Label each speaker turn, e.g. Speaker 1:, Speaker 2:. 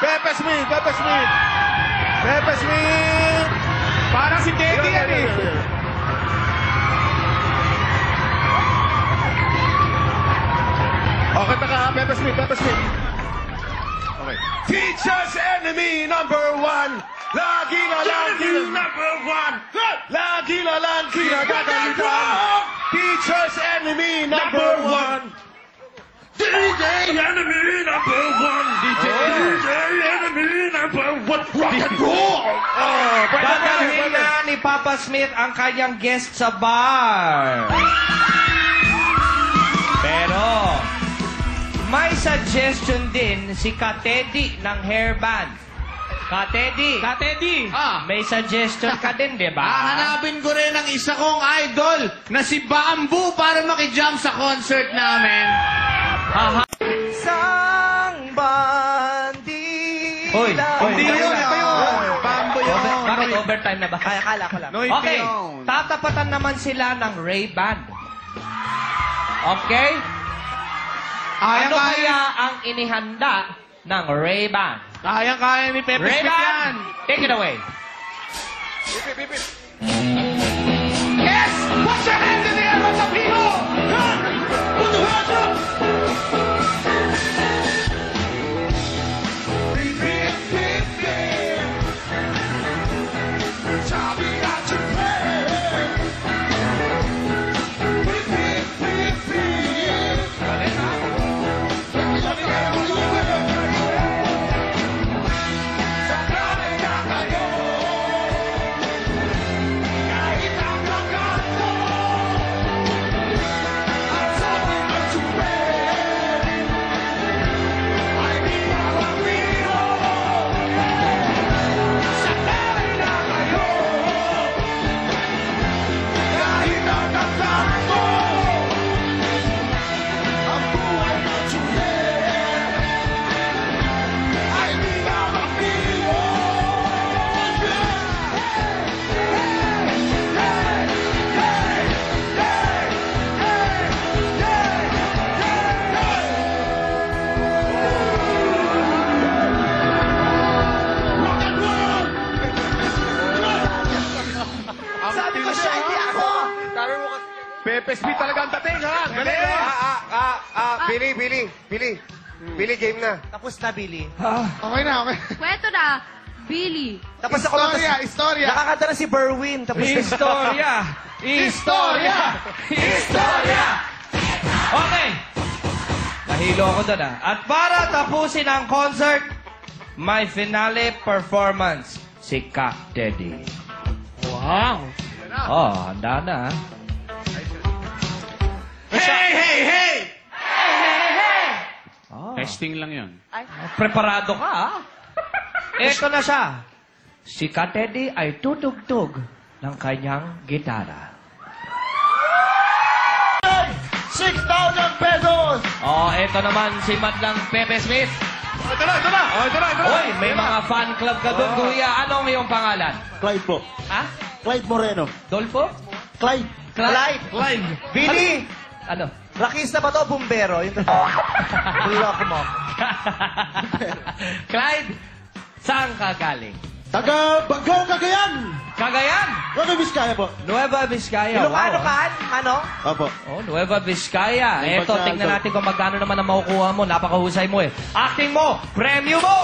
Speaker 1: Pepe Smith! Pepe Smith! Pepe Smith!
Speaker 2: Parang si Teddy yan eh.
Speaker 1: Okay, taka, Pepe Smith, Pepe Smith. Okay. Teacher's enemy number one. Lagi na lang
Speaker 2: number one.
Speaker 1: Lagi na lang kinagagalitan. Teacher's enemy number one.
Speaker 2: DJ enemy number one. DJ enemy number one. Rock and roll.
Speaker 3: Dadalhin na ni Papa Smith ang kanyang guest sa bar. Pero, may suggestion din si Katedi ng hairband. Katedi, may suggestion ka din, di ba?
Speaker 4: Hahanapin ko rin ang isa kong idol na si Bamboo para makijump sa concert namin.
Speaker 5: Sang bandila.
Speaker 3: Hoy,
Speaker 1: Hindi yun, ito yun. Bambo yun.
Speaker 3: Bakit overtime na ba?
Speaker 5: Ay, akala ko lang.
Speaker 3: Okay, tatapatan naman sila ng Ray-Ban. Okay? Ano kaya ang inihanda ng Ray-Ban?
Speaker 4: Kayang-kaya ni Pepe Smith yan.
Speaker 3: Ray-Ban, take it away.
Speaker 4: Yes! Put your hands in the air, what's up, people? Put your hands up!
Speaker 1: Pepe Smith talaga ang dating, ha? Galing, ha?
Speaker 5: Billy, game na. Tapos na, Billy.
Speaker 1: Okay na, okay.
Speaker 6: Kwento na, Billy.
Speaker 5: Tapos ako lang.
Speaker 1: Istorya.
Speaker 5: Nakakanta na si Berwin. Tapos
Speaker 3: Istorya! Okay. Nahilo ako doon, ah. At para tapusin ang concert, may finale performance, si Kak Teddy.
Speaker 4: Wow!
Speaker 3: Oh, handa na, ah.
Speaker 4: Hey!
Speaker 3: Oh.
Speaker 4: Testing lang yun.
Speaker 3: Preparado ka, ah. Ito na siya. Si Kak Teddy ay tutugtog ng kanyang gitara.
Speaker 1: 6,000 pesos!
Speaker 3: Oh, ito naman si Madlang Pepe Smith.
Speaker 1: Ito na.
Speaker 3: Hoy, may mga fan club ka doon, kuya. Ano ang iyong pangalan?
Speaker 7: Clyde po.
Speaker 3: Ha?
Speaker 7: Clyde Moreno.
Speaker 3: Dolfo?
Speaker 7: Clyde.
Speaker 5: Clyde. Billy!
Speaker 3: Ano?
Speaker 5: Rakista ba to? Bumbero? Yung bulak mo.
Speaker 3: Clyde, saan ka galing?
Speaker 7: Taga Bagong Cagayan.
Speaker 3: Cagayan?
Speaker 7: Nueva Vizcaya po.
Speaker 3: Nueva Vizcaya.
Speaker 5: Ilocano
Speaker 3: Wow.
Speaker 5: ka? Ano?
Speaker 7: Opo.
Speaker 3: Oh, Nueva Vizcaya.
Speaker 7: May
Speaker 3: Eto, tingnan natin kung magkano naman ang makukuha mo. Napakahusay mo eh. Acting mo, premyo mo!